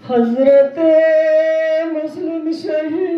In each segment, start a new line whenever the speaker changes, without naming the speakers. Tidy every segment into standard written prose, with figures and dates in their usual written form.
हजरत मुस्लिम शहीद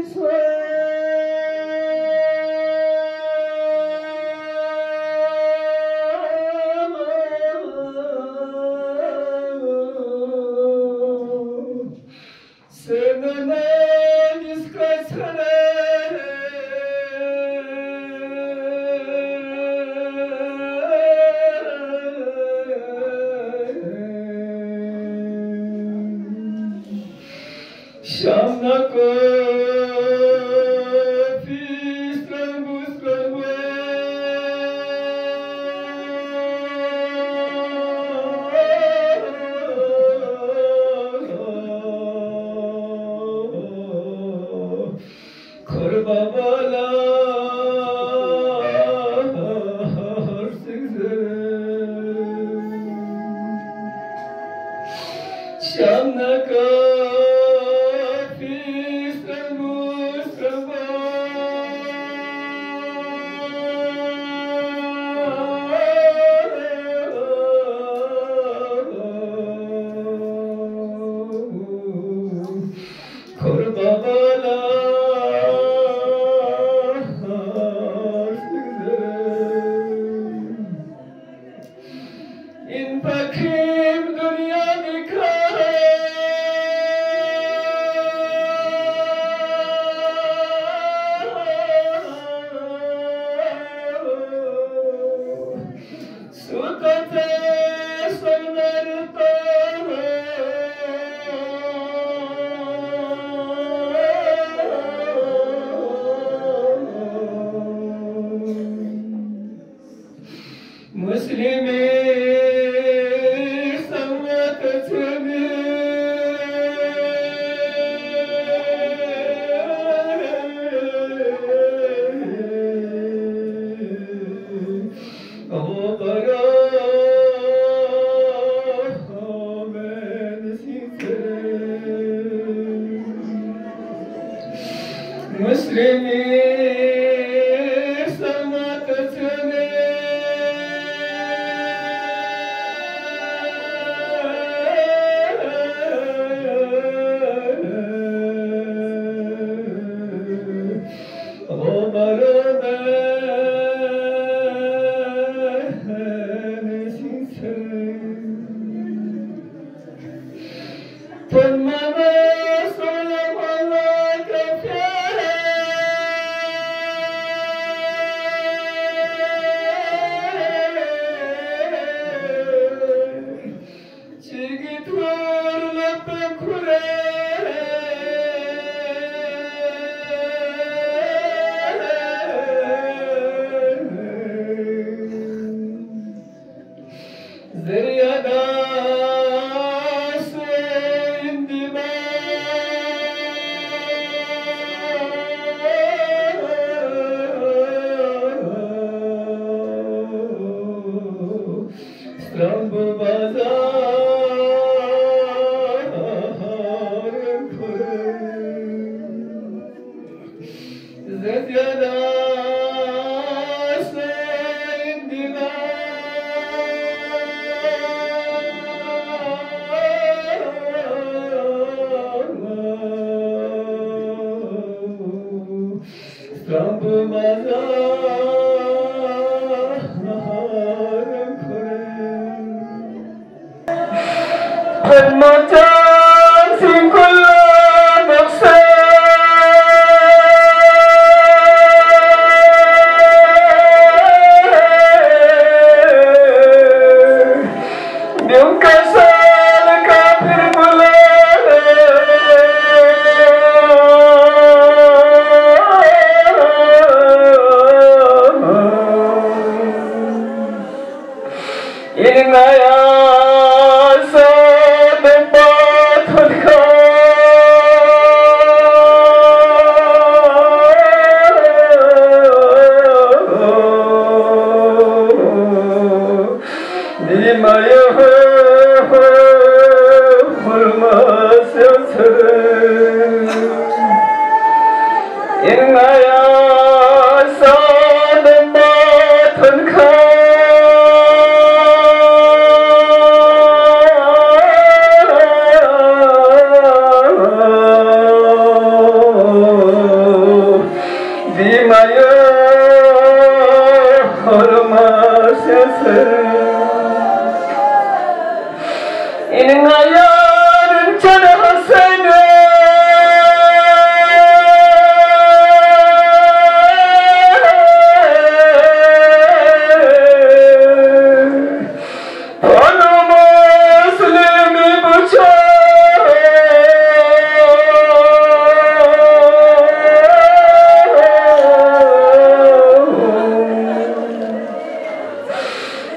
این غیار چند حسینه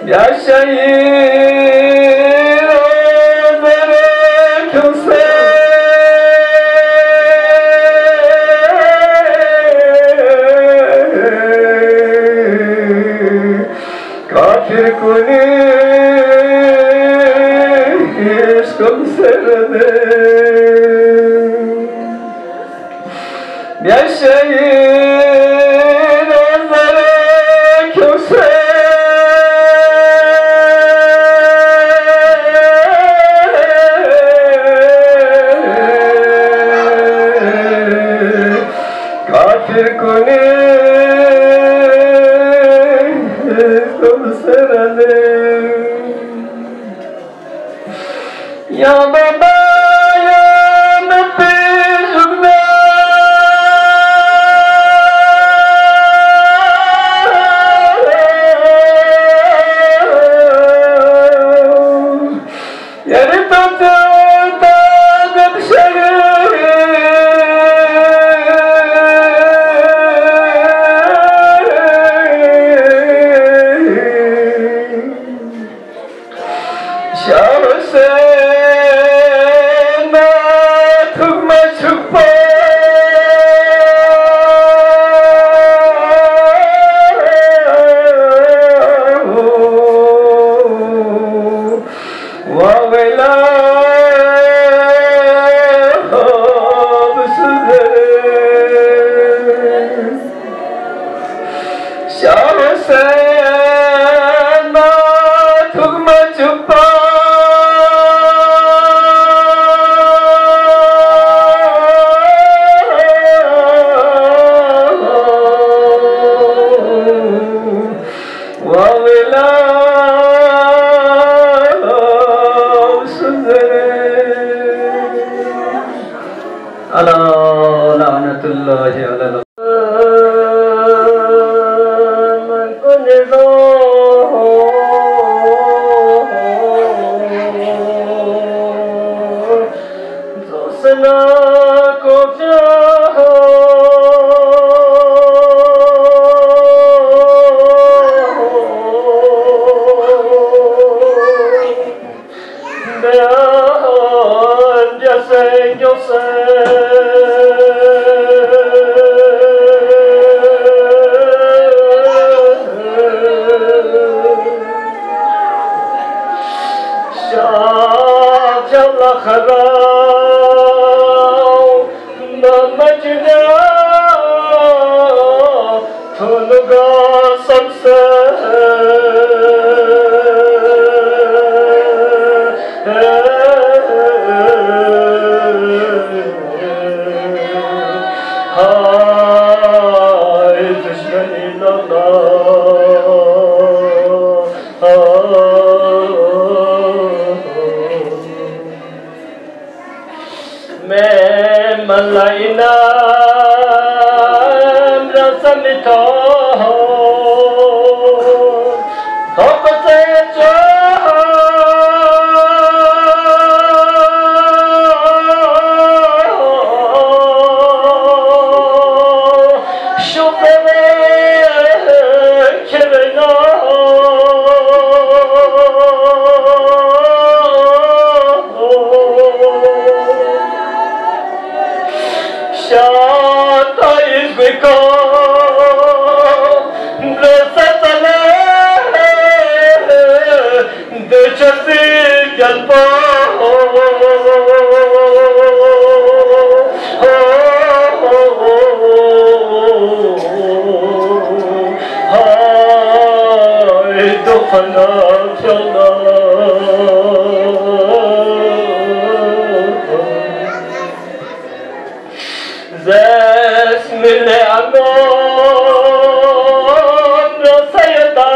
Ya şehir özlerek olsa kafir kuni işkım serde Ya şehir özlerek olsa kafir kuni kom serade ya baba ya nabi jugna yari tata tagat ala la'natullahi ala Zesmile anon sayda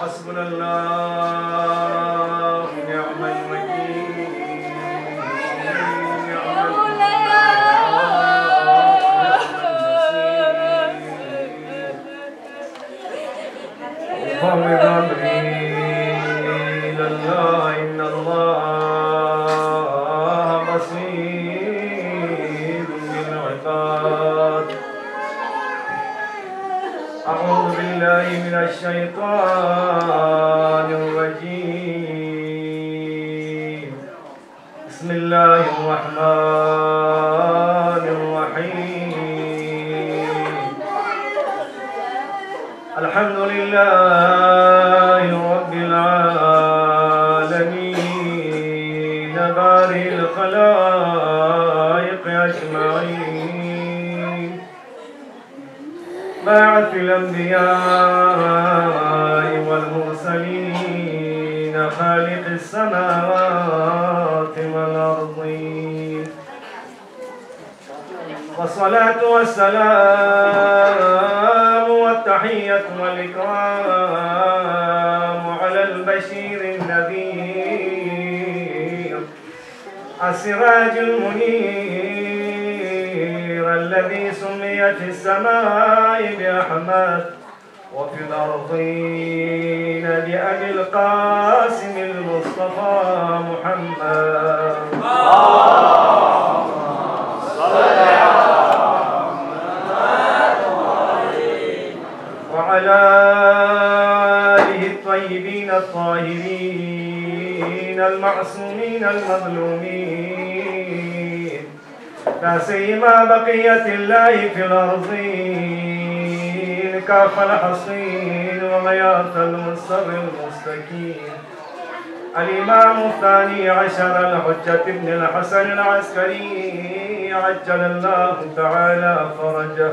حسبنا الله ونعم الوكيل فوض أمري إلى الله إن الله بصير بالعباد. أعوذ بالله من الشيطان الرجيم. بسم الله الرحمن الرحيم. الحمد لله رب العالمين بارئ الخلائق أجمعين، باعث الأنبياء والمرسلين، خالق السماوات والأرضين، والصلاة والسلام والتحية والإكرام على البشير النذير السراج المنير الذي سميت السماء بأحمد وفي الأرضين بأبي القاسم المصطفى محمد. وعلى آله الطيبين الطاهرين المعصومين المظلومين، لا سيما بقية الله في الأرضين كاف الحصين وغياث المستر المستكين، الإمام الثاني عشر الحجة بن الحسن العسكري عجل الله تعالى فرجه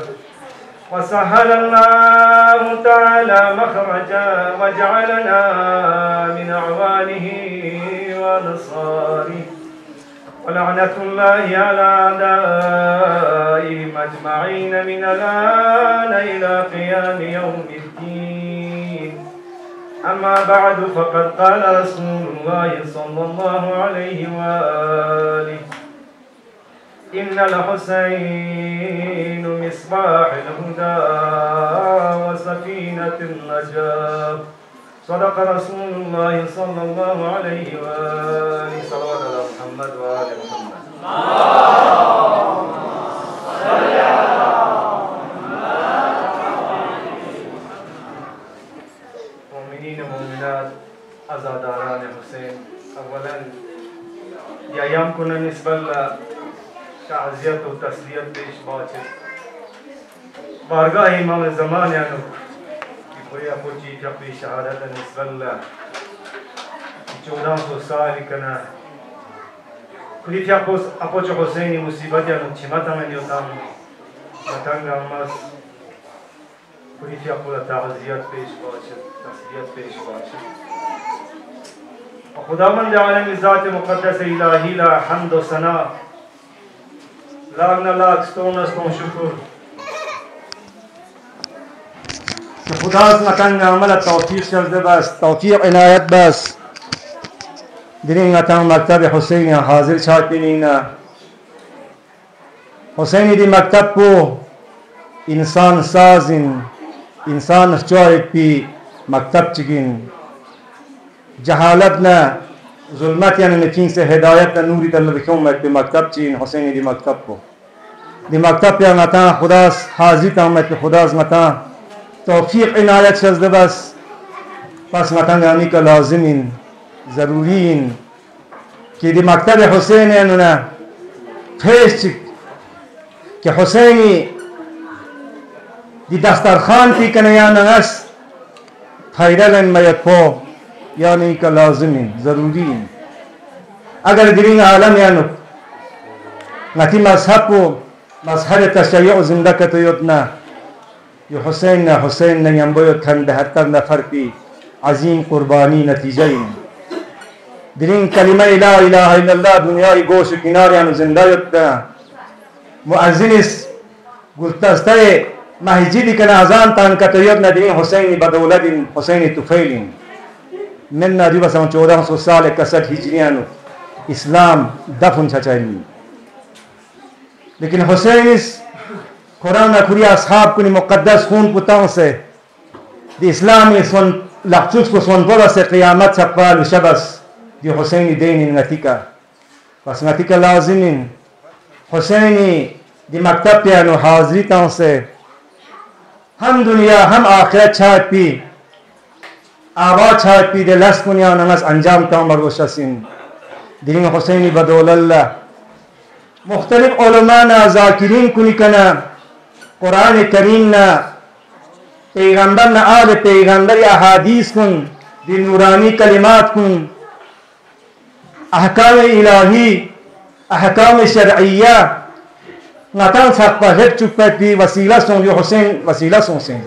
وسهل الله تعالى مخرجه وجعلنا من أعوانه ونصاره ولعنة الله على أعدائهم أجمعين من الآن إلى قيام يوم الدين. أما بعد فقد قال رسول الله صلى الله عليه وآله إن الحسين مصباح الهدى وسفينة النجاة. صدق رسول الله صلى الله عليه وآله. صلوات على محمد وآل محمد. مؤمنين ومؤمنات عزاداران حسين، أولا يأيام كنا نسبة تعزیت و تسلیت پیش باشه. بارگاه امام زمان یانو که کوئی اپو چیز اپنی شهادت نسبت اللہ 1400 سالی کنا کلیتی اپو چو حسینی مصیبت یانو چمتا من یوتام متنگ اماز کلیتی اپو تعزیت پیش باشه، تسلیت پیش باشه. و خداوند عالم ذات مقدس الهی لا حمد و ثنا لاغنا لاغ ستون شکر که خدا از متن عمل توفیق شده بس، توفیق عنایت بس. درین اتن مکتب حسین حاضر چاپینینا حسینی دی مکتب کو انسان سازین، انسان چاید پی مکتب چگین جهالت نه ظلمت یعنی نفین سے ہدایت نوری تل رکھوں میں پہ مکتب چین حسینی دی مکتب کو دی مکتب پہ متا خدا حاضر تا میں پہ خدا متا توفیق عنایت شزد بس پس متا گانی کا لازمین ضرورین کہ دی مکتب حسین انہوں پیش چک کہ حسینی دی دسترخان پی کنیان نس پھیرلن میت پو یعنی کا لازمین ضروری اگر درین عالم یعنی نتی مذہب کو مظہر تشیع زندہ کتیوتنا یہ حسین نے ینبویت کھن 72 نفر پی عظیم قربانی نتیجہ درین کلمہ لا الہ الا اللہ دنیای گوش کنار یعنی زندہ یتنا مؤذن اس گلتستے محجیدی کن اذان تان کتیوتنا درین حسینی بدولت حسینی طفیلین من نادی بس 1400 سال 61 ہجریانو اسلام دفن چچائنی لیکن حسین اس قرآن کھری اصحاب کنی مقدس خون پتاؤں سے دی اسلامی سن لخصوص کو سن پورا سے قیامت سقبال شبس دی حسینی دین نتیکا بس نتیکا لازمین حسینی دی مکتب پیانو حاضری تاؤں سے ہم دنیا ہم آخرت چھاٹ پی آباد چھاٹ پی دے لس کنیا ننس انجام تاؤں مرگوشسین دین حسینی بدول اللہ مختلف علماء نا ذاکرین کنی کنا قرآن کریم نا پیغمبر نا آل پیغمبر احادیث کن دی نورانی کلمات کن احکام الہی احکام شرعیہ نتان سقفہ ہٹ چکتا پی وسیلہ سن جو حسین وسیلہ سن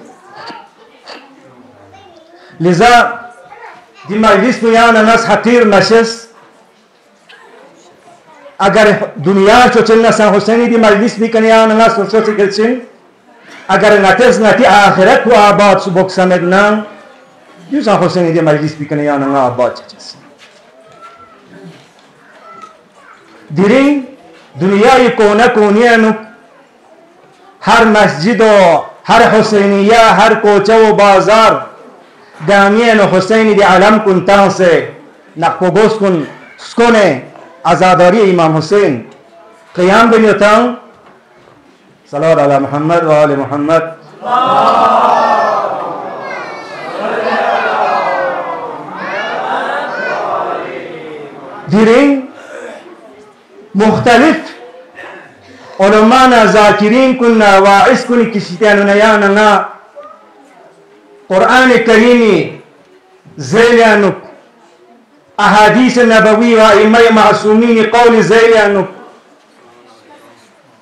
لذا دی مجلس میان نس حقیر نشس اگر دنیا چو چلنا سا حسینی دی مجلس بھی کنیان نس سوچو سے گلچن اگر نتز نتی آخرت و آباد سبک سمدنا یو سا حسینی دی مجلس بھی کنیان نس آباد چچس دیرین دنیای کونا کونیانو ہر مسجد و ہر حسینیہ ہر کوچہ و بازار دامین و حسینی دی علم کن تاؤں سے نقو گوش کن سکونے عزاداری امام حسین قیام بنیو تاؤں صلوات علی محمد و آل محمد دیرین مختلف علماء ذاکرین کن واعظ کن کشتیان نیانا قرآن کریمی زیلیانو احادیث نبوی و ائمه معصومین قول زیل انو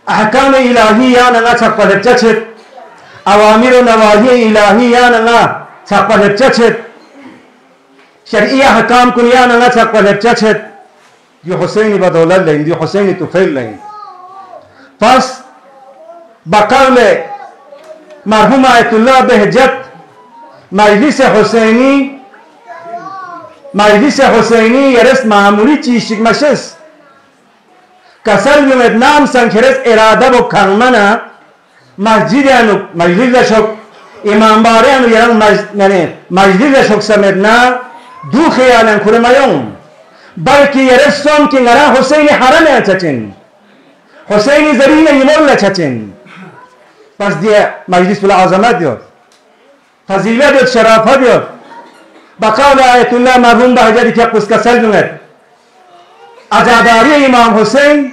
احکام الهی یاننا چقبل چچت اوامر و نواهی الهی یاننا چقبل چچت شرعی احکام کن یاننا چقبل چچت دی حسینی بدولت لین دی حسینی توفیل لین پس بقول مرحوم آیت الله بهجت مجلس حسینی یرس معمولی چیشک مشس کسل بیمت نام سنکرس اراده و کنمنا مسجد انو مجلس شک امام باره انو یرن مجلس شک سمدنا دو خیالن کرمیون بلکه یرس سوم که نرا حسینی حرم چچن حسینی زرین یمول چچن پس دیه مجلس بلا عظمت دیاد فضیلت دیاد شرافت دیاد بقول آیت الله مرحوم بهجتی که قصد کسل بیمت عزاداری امام حسین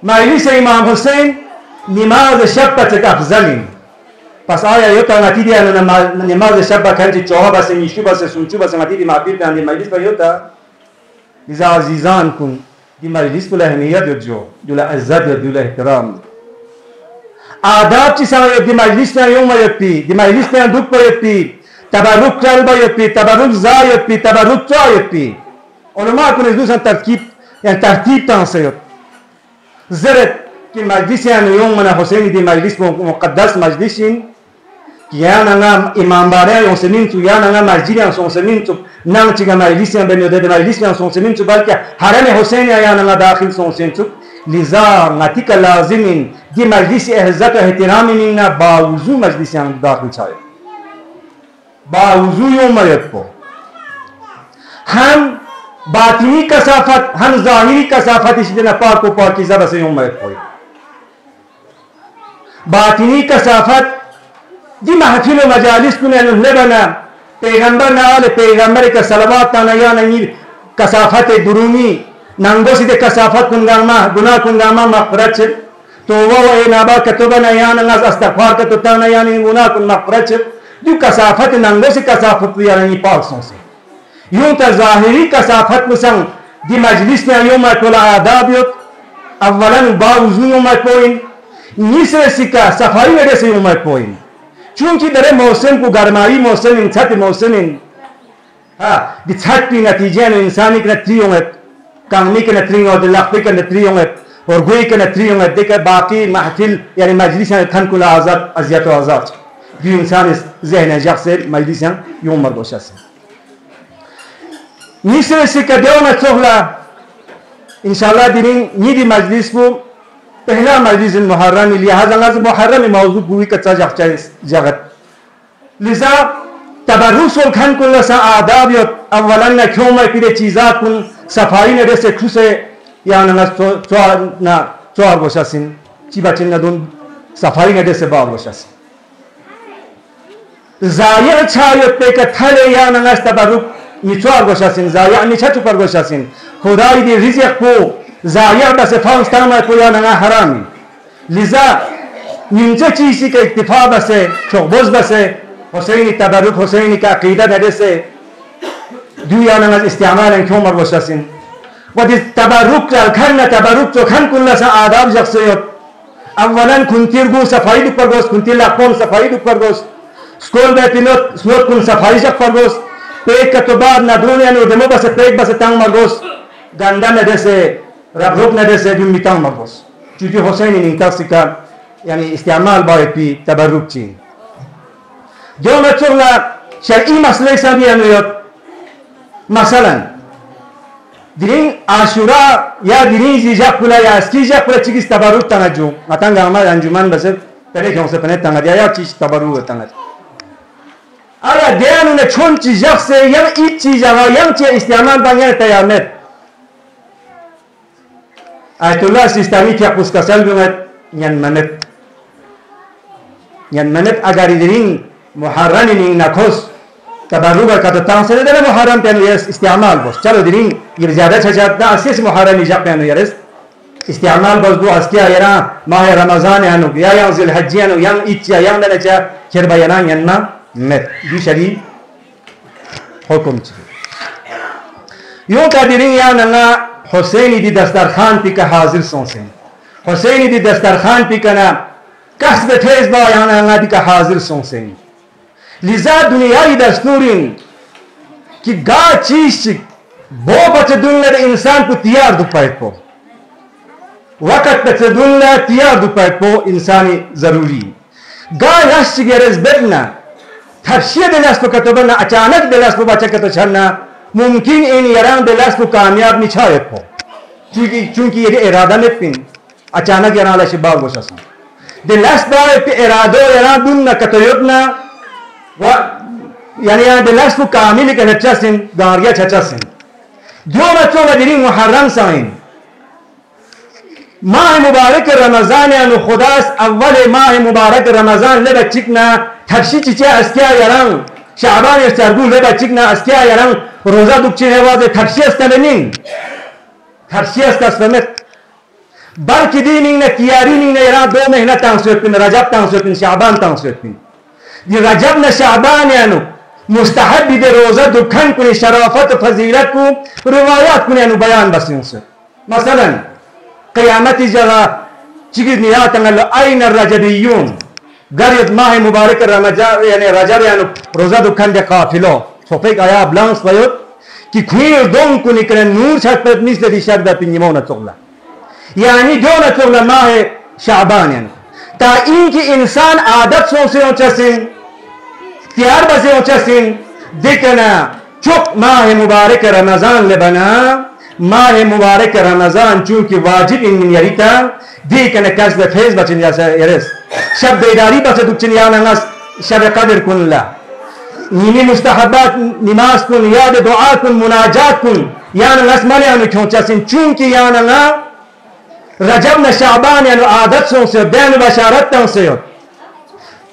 مجلس امام حسین نماز شب بچک افضلیم پس آیا یوتا نتیدی نماز شب بکنچه چوها بسه نیشو بسه سوچو بسه نتیدی معبیر دن دی مجلس با یوتا لذا عزیزان کن دی مجلس بلا اهمیت جو دولا عزت دولا احترام آداب چی سمایت دی مجلس نه یوم یپی دی مجلس نه دوک پا یپی تبرک کل با یپی تبرک زا یپی تبرک چا یپی علماء کن از دوستان ترتیب تانسیت زرد که مجلس یعنی یوم من حسینی دی مجلس مقدس مجلسین یا نگا امام باره یون سنین تو یا نگا مسجد یون سنین تو نام چیگا مجلس یون بنیاده دی مجلس یون سنین تو بلکه حرم حسین یا نگا داخل سنین تو لذا نتیک لازمین دی مجلس احزت و احترامی نه باوضو مجلس یون داخل چای باوضو یوم مرد کو هم باطنی کثافت هم ظاهری کثافت اسی دن پاک و پاکیزہ بس یوم مرد کوئی باطنی کثافت دی محفل و مجالس کنه لبنا پیغمبر نال پیغمبر کا صلوات تانا یا نیر کثافت درونی ننگو سی دے کثافت کنگاما گناہ کنگاما مغفرت چھ تو وہ اینابا کتبنا یا ننگاز استغفار کتبتانا یا نیر گناہ کن مغفرت چھ دی کثافت ننگو سی کثافت یا نیر پاک سن سے یوں تا ظاہری کثافت مسنگ دی مجلس میں یوم کلا آداب یوت اولا باوضو یوم کوئن نیسر سکا صفائی وڈے سے یوم کوئن چونکہ در موسم کو گرمائی موسم ان چھت موسم ان دی چھت کی نتیجہ انسانی کے نتری ہوں کامی کے نتری ہوں دی لخبی کے نتری ہوں اور گوئی کے نتری ہوں دیکھا باقی محفل یعنی مجلس تھن کلا آزاد ازیت و آزاد دی انسان ذہن جخ سے مجلس یوم مرگوشہ سے نیسر سکا دیو میں چوہلا انشاءاللہ دینیں نیدی مجلس کو پہلا مجلس محرم لہذا لازم محرم موضوع گوئی کچا جگت لذا تبرک سول کھن کن لسا آداب یوت اولا نا کیوں میں پیدے چیزات کن صفائی ندے سے کھوسے یا نا چوار گوشا سن چی بچن ندون صفائی ندے سے باغ گوشا سن زائع چھایت پہ کتھلے یا نا تبرک نیچوار گوشا سن زائع نیچا چپر گوشا سن خدای دی رزق کو زائع بس فاستان میں کوئی نہ حرامی لذا نیچے چیزی کا اکتفا بس شعبوز بس حسینی تبرک حسینی کا عقیدہ دے سے دویا نہ استعمال ان کیوں مر وشاسن ودی تبرک کھن تبرک تو کھن کن لسا آداب شخصیت اولا کنتیر گو صفائی دو پر گوس کنتیر لاقوم صفائی دو پر گوس سکول میں پینوت سنوت کن صفائی شک پر گوس پیک کا تو بعد ندرون یعنی دمو بس پیک بس تنگ مر گوس گندا ندے سے رب ندے سے دم میتان مر گوس چونکہ حسینی نینتاسی کا یعنی استعمال باید پی تبرک چین جو میں چولا شرعی مسئلے سا بھی انویت مثلا درین عاشورا یا درین زیجاق پلا یا اسکیجاق پلا چکیز تبرک تنجو مطانگا ہمارے انجومان بس پہلے کیوں سے پنے تنگا دیا یا چیز تبرک تنجو آیا دیانو نے چون چیزاق سے یا ایت چیزاقا یا چیز استعمال بانگیا تیامت آیت اللہ سیستانی کیا قس کسل بمت ینمنت اگر درین محرم نین نکوس تبرک کا تو تانسل دل محرم پینو یرس استعمال بس چلو درین یہ زیادہ چھجات دا اسیس محرم جاق پینو یرس استعمال بس دو اسکیا یران ماہ رمضان یانو یا یا ذی الحج یانو یا ایچیا یا نچا چربا ینان ینما مت دی شریف حکم چی यूं कदरिंग या नंगा हुसैनी दी दस्तरखान ती का हाजिर सोंसे हुसैनी दी दस्तरखान ती का ना कसब फेज बा या नंगा दी का हाजिर सोंसे लिजा दुनियाई दस्तूरिन कि गा चीज बो बचदुल्ला इंसान को तैयार दुपाय को वक़्त बचदुल्ला तैयार दुपाय को इंसानी जरूरी गा यश गेरस बेटना तफसीर दिलास को कतबना अचानक दिलास को बचा के तो छरना मुमकिन इन यरान दिलास को कामयाब नहीं छाए को चूंकि ये इरादा में पिन अचानक यरान लाश बाग गोशा दिलास बाग पे इरादो यरान दुन न कतयुबना व यानी यहाँ दिलास को कामिल के अच्छा सिन दारिया छचा सिन जो बच्चों का दिनी मुहर्रम साइन माह मुबारक रमजान यानी खुदास अव्वल माह मुबारक रमजान ले बच्चिकना थर्शी चिचे अस्किया यरंग शाबान यस्तरगुल ले बच्चिकना अस्किया यरंग रोजा दुक्ची है वाजे थर्शी अस्तमेनिन थर्शी अस्तमेत बल्कि दी निंग ने तियारी निंग ने यरंग 2 महीना तांसुयतिन रजब तांसुयतिन शाबान तांसुयतिन ये रजब न शाबान यानो मुस्तहब दे रोजा दुखन कुनी शराफत फजीलत को रिवायात कुनी यानो बयान बसियों से मसलन क़यामत जगह चिकित नियात अंगल आइन रजबियून गरीब माह मुबारक रमजान यानी रजब यानी रोजा दुखन दे काफिलो सोफेक आया ब्लांस वयोत कि खुईर दों को निकले नूर छत पर निस्ते दी शब्द पिन्निमो न चोगला यानी जो न चोगला माह शाबान यानी ता इनकी इंसान आदत से उचसिन तैयार बसे उचसिन देखना चुप माह मुबारक रमजान ले बना माह मुबारक रमजान चूंकि वाजिब इन यरिता देखना कसब फेज बचन जैसा यरस शब बेदारी बस दुचनिया नंगस शब कदर कुनला नीनी मुस्तहबात नमाज कुन याद दुआ कुन मुनाजात कुन या नंगस माने हम क्योंचासिन चूंकि या नंगा रजब न शाबान यानी आदत से बैन बशारत से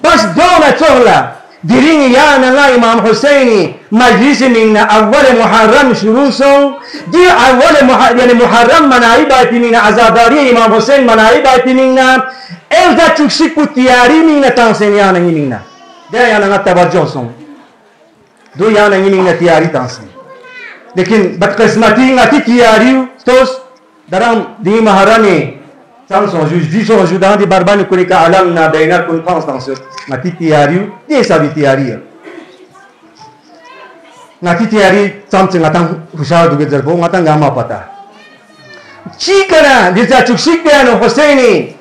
बस दो न चोला दिरिंग या नंगा इमाम हुसैनी मजलिस में अव्वल मुहर्रम शुरू सो दी अव्वल यानी मुहर्रम मनाई बाती में आजादारी इमाम हुसैन मनाई बाती में एल्दा चुक्सी को तैयारी में तांसे या नहीं मीना दे या नंगा तवज्जो सो दो या नहीं मीना तैयारी तांसे लेकिन बदकिस्मती ngati तैयारी तो dalam di maharani samso justiso ajudan di barbani kunika alam na baina kun constance ngati tiari dia sabi tiari ngati tiari samse ngatang husha duge jarbo ngatang gama pata chikara dia chuksik piano Husaini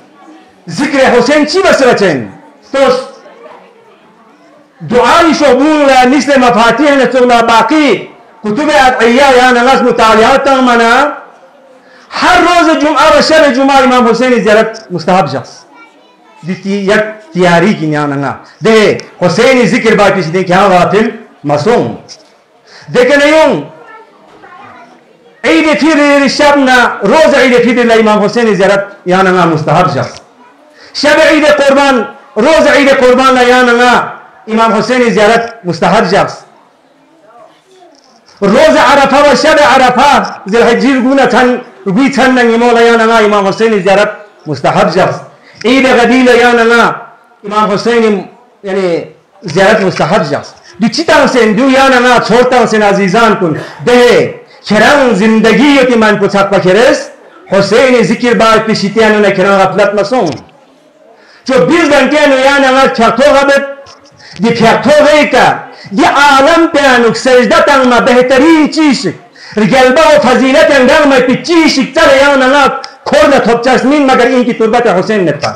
zikr Husain chi basrachen tos duai shobun la misle mafatih na tula baqi kutub ad'iya ya nas mutaliat mana हर रोज जुम्मा व शब जुम्मा इमाम हुसैन ज़ियारत मुस्तहब शख्स दिती यक तैयारी की न्यानंगा दे हुसैन जिक्र बाकी से क्या वाफिल मासूम देखे नहीं ईद फिर शब ना रोज ईद फिर इमाम हुसैन ज़ियारत यानंगा मुस्तहब शख्स शब ईद कुर्बान रोज ईद कुर्बान यानंगा इमाम हुसैन ज़ियारत मुस्तहब शख्स रोज अरफा व शब अरफा ज़िलहिज्जा गुना थन रुबी थन नंगी मौला यानंगा इमाम हुसैन ज़ियारत मुस्तहब शख्स ईद गदील यानंगा इमाम हुसैन यानी ज़ियारत मुस्तहब शख्स दुचिता से दु यानंगा छोटा से अजीजान कुन दे खरंग जिंदगी योति मान पुछा पखेरस हुसैन जिक्र बार पिशितियानो ने खरंग गफलत मसों 24 घंटे नो यानंगा छतो गबत दि फतो गयका दि आलम पे अनुक सजदा तंग मा बेहतरीन चीज रिगलबा व फजीलत अंगम में पिची शिक्तर यानंगा खोरना थोपचासमीन मगर इनकी तुरबत हुसैन ने पा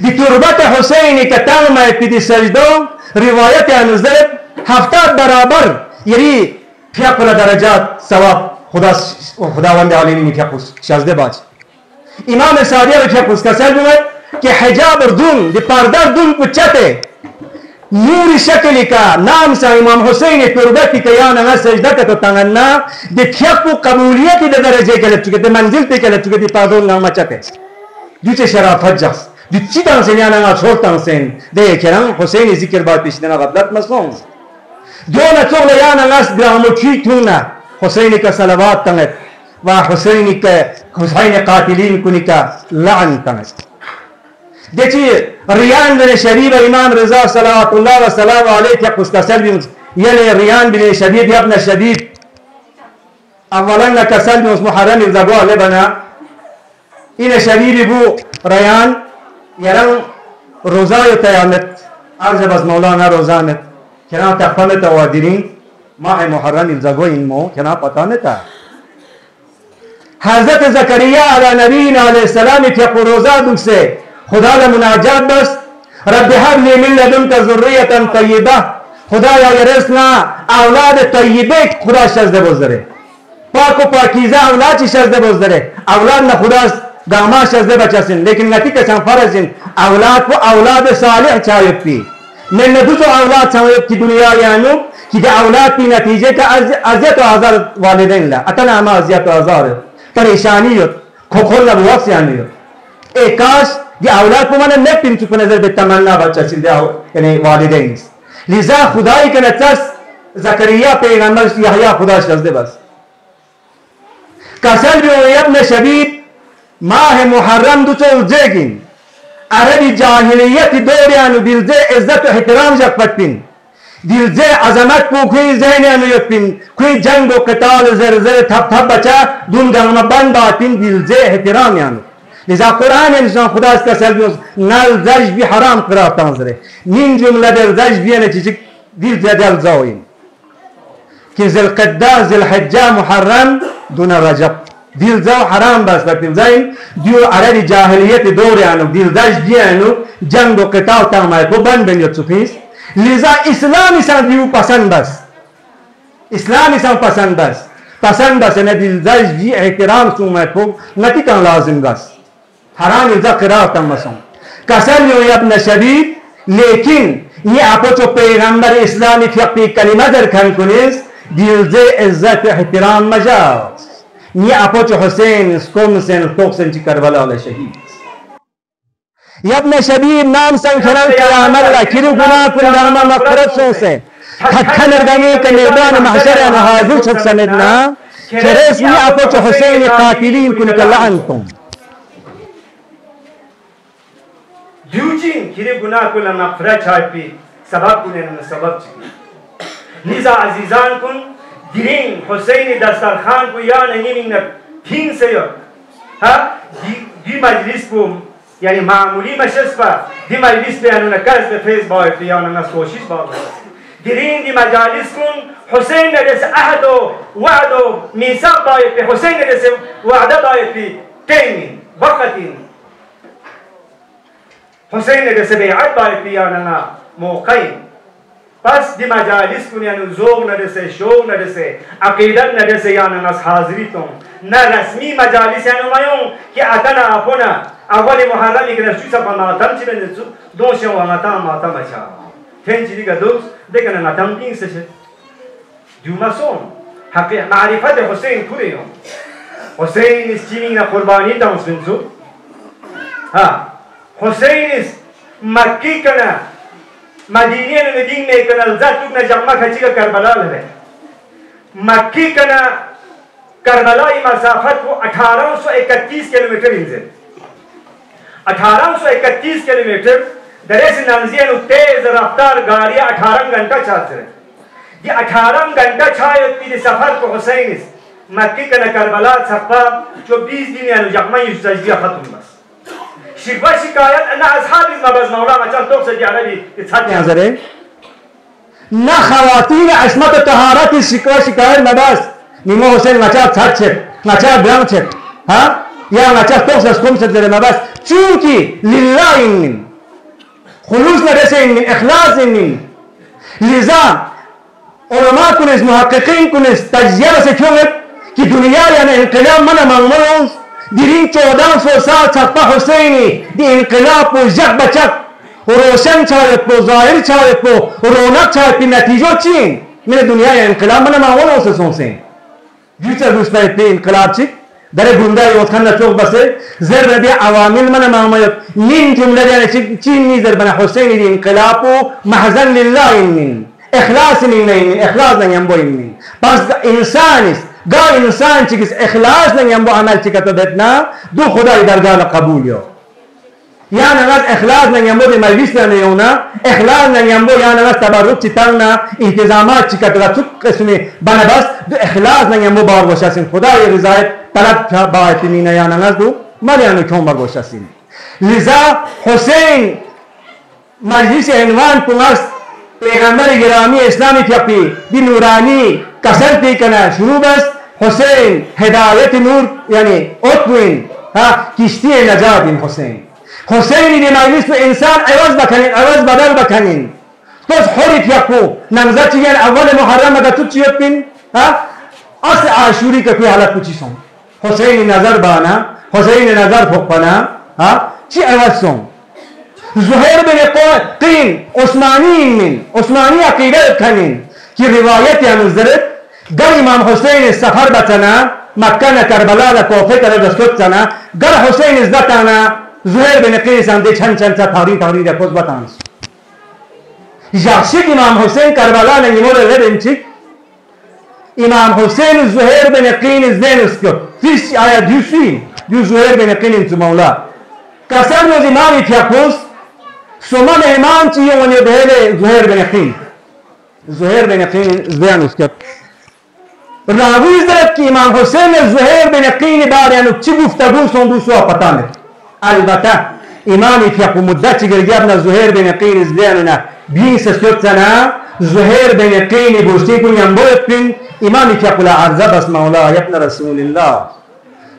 दि तुरबत हुसैन का तंग में पिदी सजदो रिवायत अनुज़रत हफ्ता बराबर यही फियाकुल दरजात सवाब खुदावंद आलमी फियाकुस शाज़दे बाज इमाम सादिया फियाकुस का सर में कि हिजाब दुन दि पर्दा दुन पुचते नूर शक्ल का नाम सा इमाम हुसैन तुरबत की यानंगा सजदा का तो तंगन्ना दि फियाकु कबूलियत के दरजे के चुके थे मंजिल पे के चुके थे पादो नाम चते जुचे शराफत जस दिचिता से यानंगा छोटा से देखें हुसैन जिक्र बात पिछना गफलत मसों दो न चोल यानंगा ग्रामुखी थूना हुसैन का सलावत तंगत व हुसैन कातिलीन कुनिका लान तंगत देखिए रियान बिन शरीफ इमाम रजा सल्लल्लाहु अलैहि वसल्लम के उसका सर भी ये रियान बिन शदीद अपना शदीद اولا کسل نیوز محرم الزگاه لبنا این شبیبی بو ریان یران روزای تیامت عرض بس مولانا روزانت کنا تقفمت وادرین ماه محرم الزگاه این مو کنا پتا نتا حضرت زکریا علی نبینا علیه السلام که روزا دوسه خدا لمناجات بس رب هب لی من لدنک ذریة طیبه خدایا یرسنا اولاد طیبه خدا شزده بزره پاک و پاکیزه اولاد چی شزده بزره اولاد نه خداست داما شزده بچسین لیکن نتی کسان فرزین اولاد و اولاد صالح چایب پی من ندوزو اولاد چایب کی دنیا یانو کی ده اولاد پی نتیجه که ازیت و آزار والدین لا اتنا اما ازیت و آزار پریشانیت کھوکھول نبو وقت یانیت ایک کاش دی اولاد کو مانا نپیم چکو نظر به تمنا بچسین ده یعنی والدین لذا خدای که نتس زکریا پیغمبر یحیی خدا شزده بس کسل بیو ابن شبیب ماه محرم دو چو جگین عربی جاہلیت دوریانو دلزه عزت و احترام جک پتپین دلزه عظمت کو کوئی ذہنیانو یکپین کوئی جنگ و قتال زرزر تھپ تھپ بچا دون گرم بند باتین دلزه احترام یانو لذا قرآن انسان خدا اس کا سلبی نال زج بھی حرام قرار تنظره من جمله در زج بیانه چیزی دلزه دل زاوین که ذلقده ذلحجه محرم دون رجب دلزه حرام بس بکتیم زین دیو عربی جاهلیت دوریانو دلزش دیانو جنگ و قتال تامای کو بند بینید سپیس لذا اسلامی سان دیو پسند بس اسلامی سان پسند بس نه دلزش دی احترام سومای کو نتی کن لازم بس حرام الزا قرار تامسون کسل یو ابن شبیب لیکن یہ اپو چو پیغمبر اسلامی فقی کلمه در کن کنیز دلزه عزت احترام مجاز نی اپوچ حسین اسکومسن توکسن چی کربلا شهید یا ابن شبیب نام سن خلال قیامت را کیرو گناه کن درما مغفرت سوسه حتی نرگمی که میدان محشر انا حاضر شد سندنا چرس نی اپوچ حسین قاتلین کن که لعنتم
دیوچین کیرو گناه کن مغفرت چای پی سبب کنن سبب چی لذا عزیزان کن گرین حسین دسترخان کو یا نہیں من تین سے ہاں دی مجلس کو یعنی معمولی مجلس پر دی مجلس پہ انہوں نے قرض فیض باعث یا انہوں نے کوشش باعث گرین دی مجالس کن حسین نے جیسے عہد و وعد و میثاق باعث پہ حسین نے جیسے وعدہ باعث پہ تین وقت حسین نے جیسے بیعت باعث پہ یا انہوں نے موقعین پس دی مجالس کن یعنی ذوق نرسه شوق نرسه عقیدت نرسه یعنی ناس حاضریتون نه رسمی مجالس یعنی مایون که اتنا اپونا اول محرمی که نشوی سپا ماتم چی بنده دوشه و ماتم اچا تین چی دیگه دوست دیگه نماتم این سشه دومسون معرفت حسین کوریون حسین است چی میگه قربانی تامس بنزو حسین است مکی کنه مدینه ندین میں کنال ذاتو نا جمع کھچی کا کربلا ہے مکی کنا کربلائی مسافت کو 1831 کلومیٹر انزل 1831 کلومیٹر دریس نمزین تیز رفتار گاڑیاں 18 گھنٹہ چاہتے ہیں یہ 18 گھنٹہ چھائے ہوتی سفر کو حسین اس مکی کنا کربلا سفا جو 20 دن یعنی جمع یہ سجدیہ ختم بس شکوہ شکایت انا اصحاب المبز مولانا چل توق سجی عربی
نظرے نہ خواتین عصمت و طہارت شکوہ شکایت مبز نیمو حسین نچا تھر چھت نچا برام چھت ہاں یا نچا توق سجکم سجدر مبز چونکہ للہ انن خلوص نرسے انن اخلاص انن لذا علماء کنس محققین کنس تجزیہ سے کیونگت کہ دنیا یعنی انقلاب من مغمرون دیرین 1400 سال چکپا حسینی دی انقلاب پو جگ بچک روشن چارت پو ظاہر چارت پو رونق چارت پی نتیجو چین من دنیا انقلاب من ماغول ہو سے سونسیں جیچا روش پہ انقلاب چک در گنده یوتخان نچوک بسے زر ردی عوامل من ماغمایت نین جمله دیانے چین نیزر بنا حسینی دی انقلاب پو محضن للہ انین اخلاص انین اخلاص نیم بو انین پس انسانیست گا انسان چیکس اخلاص نہیں ہم وہ عمل چکتا دیتنا دو خدای درگاہ قبول یو یا نگاز اخلاص نگیمبو دی مجلس نیونا اخلاص نگیمبو یا نگاز تبرک چیتانا انتظامات چیکتلا تو قسمی بنابست دو اخلاص نگیمبو بار گوشاسین خدا ی رضایت طلب باعتنین یا نگاز دو ملیانو کون بار گوشاسین لذا حسین مجلس عنوان پونست پیغمبر گرامی اسلامی تیپی دی نورانی کسر پیکنا شروع بست حسین هدایت نور یعنی اتوین کشتی نجات این حسین حسینی دی مجلس تو انسان عوض بکنین عوض بدل بکنین توس حریت یکو نمزد چیگن اول محرم اگر تو چیت بین اصل عاشوری که کوئی حالت پوچی سون حسینی نظر بانا حسینی نظر پکپنا چی عوض سون زهیر بن قین عثمانی عقیده کنین که روایت یانوزدرد گر امام حسین سفر بتنا مکه نه کربلا نه کوفه کرد دستوت تنا گر حسین ازدتانا زهیر بن قین سنده چند تا تاریخ پوز بتانس جاشک امام حسین کربلا نه نیمور لبن چیک امام حسین زهیر بن قین زین اسکت فیش آیا دو زهیر بن قین انتو مولا کسر نوز امامی تیاپوس سومن امام چیه ونی بهل زهیر بن قین زین اسکت راویز دارد که امام حسین زهیر بن قین باریانو چی گفتگو سندو سوا پتا نه البته امامی تیاپو مدت چی گرگیابنا زهیر بن قین زین بین سسکت سنا زهیر بن قین بوشتی کن ینبویت کن امامی تیاپو لعرضه بس مولا یبن رسول الله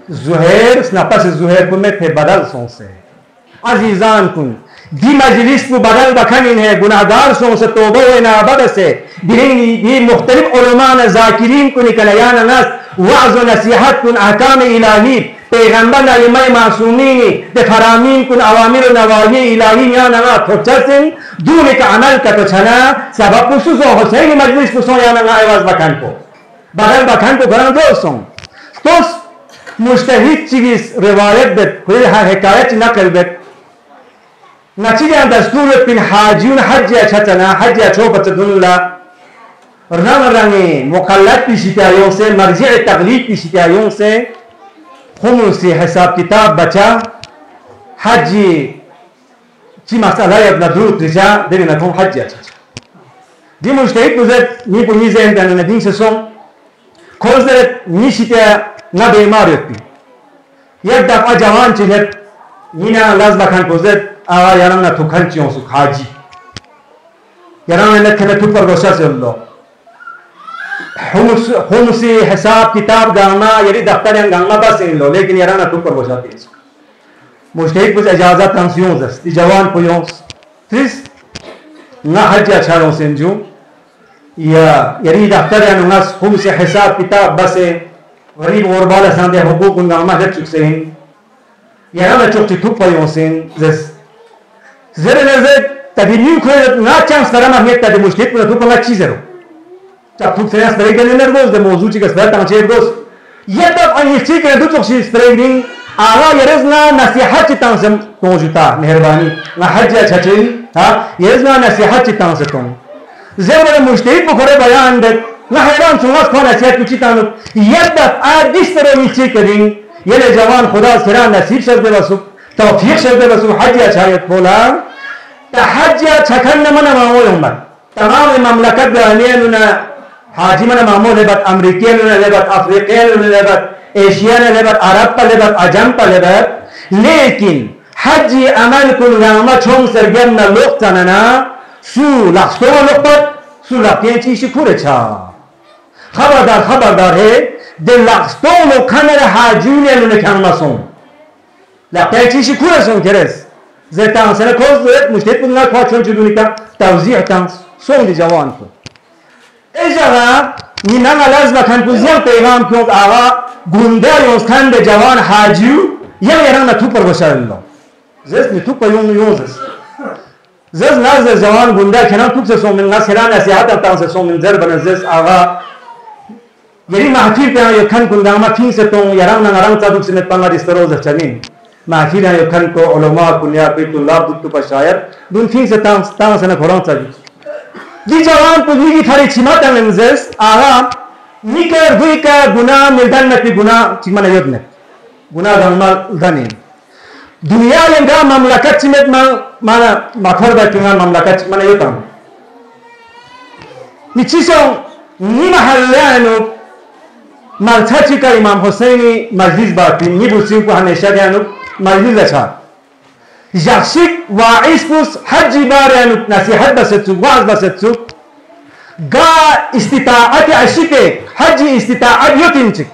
زهیر سنپس زهیر کن میں بدل سونسے عزیزان کن دی مجلس کو بدل بکنین ہے گناہگار سون سے توبہ و انابت سے دی مختلف علماء ذاکرین کو نکلیان ناس وعظ و نصیحت کن احکام الہی پیغمبر ائمہ معصومین دے فرامین کن اوامر و نواہی الہی یا نگا تھوچسن دون کا عمل کا تو چھنا سبب خصوص و حسین مجلس کو سون یا نگا عوض بکن کو بدل بکن کو گران دوستوں توس مجتہد چیز روایت بت کوئی حکایت نقل بت نتیجه دستور پین حاجیون حج اچتنا حج اچوبت دنلا رنگ مقلد پیشیتایوں سے مرجع تقلید پیشیتایوں سے خمسی حساب کتاب بچا حجی چی مسئلہ ابن درود رجا دیری نکون حج اچتا دی مجتهد بزرد می پونی زین دن ندین سسون کوزد میشیتا نبیماریت بی یک دفعه جوان چیلت مینا لازم بکن بزرد آقا یارم نه تو کنچیون سو حاجی یارم نه کنه تو پر گوشت الله خمسی حساب کتاب گانا یعنی دفتر یان گانا بس این لو لیکن یارم نه تو پر گوشت دیس مجتهد بس اجازه تنسیون است دی جوان پویونس تریس نه حج اچارون سنجو یا یعنی دفتر یان ناس خمسی حساب کتاب بس غریب اور بالا سانده حقوق گانا هر چیز سین یارم نه چوک تو پویونسین زس زیر نظر تدینیو کنه نه چند سرم اهمیت تدی مشکل کنه تو کنه چیزه رو چند تو سریع استرایی کنه نرگوز ده موضوع چی که سپرد تمچه گوز یه دب آنیخ چی کنه دو چوکشی استرایی دین آقا یرز نه نصیحت چی تانسم موجودا مهربانی نه حج اچھا چین یرز نه نصیحت چی تانسه کن زیر مجتهد بخوره بیان ده نه حیران چونگاز کن نصیحت کچی تانو یه دب آدیش ترمی چی کنین یه جوان خدا سرا نصیب شده بسو توفیق شده بسو حج اچھایت بولا تا حج چکن من معمول هم بد تمام مملکت بیانیانونا حاجی من معمول بد امریکیانونا لبد افریقیانونا لبد ایشیانونا لبد عرب پا لبد عجم پا لبد لیکن حجی عمل کن رامه چون سرگم لقتننا سو لخستو لقتت سو لقتین چیشی کوره چا خبردار ہے دل لخستو لقنر حاجیونیانونا کنمسون لقتین چیشی کوره سون کرس زیتان سنه کوز دوید مشتهد بود نه که چون چدونی که توضیح تانس سون دی جوان کو ایجاگا نینان علاز بکن پوزیان پیغام کنید آقا گنده یونستان به جوان حاجیو یران تو پر بشار الله زیست نی تو پر یونزست زیست ناز جوان گنده کنان تو سه سومن ناز هران نصیحت تانس سومن زر بنا زیست آقا یری محفیل پیان یکن گنده اما فین ستون یران نران تا دوک سنت پانگا دیستروز چنین محفیل ہیں یکن کو علماء کنیا بیت اللہ دکتو پر شاعر دون فین سے تانس نے قرآن چاہیے دی جوان پوزوی کی تھاری چیمات ہیں منزس آغا نیکر دوی کا گناہ مردن نکی گناہ چیمان یود نک گناہ دنمال دنین dunia yang mamlakat cimet mana makar batungan mamlakat mana yutam ni cisong ni mahallanu marchachi ka Imam Husaini majlis bati ni busin ko hamesha dianu majlis acha yakshik wa'iz pus haji baranu nasihat basetsu wa'az basetsu ga istita'ati ashike haji istita'at yutinchik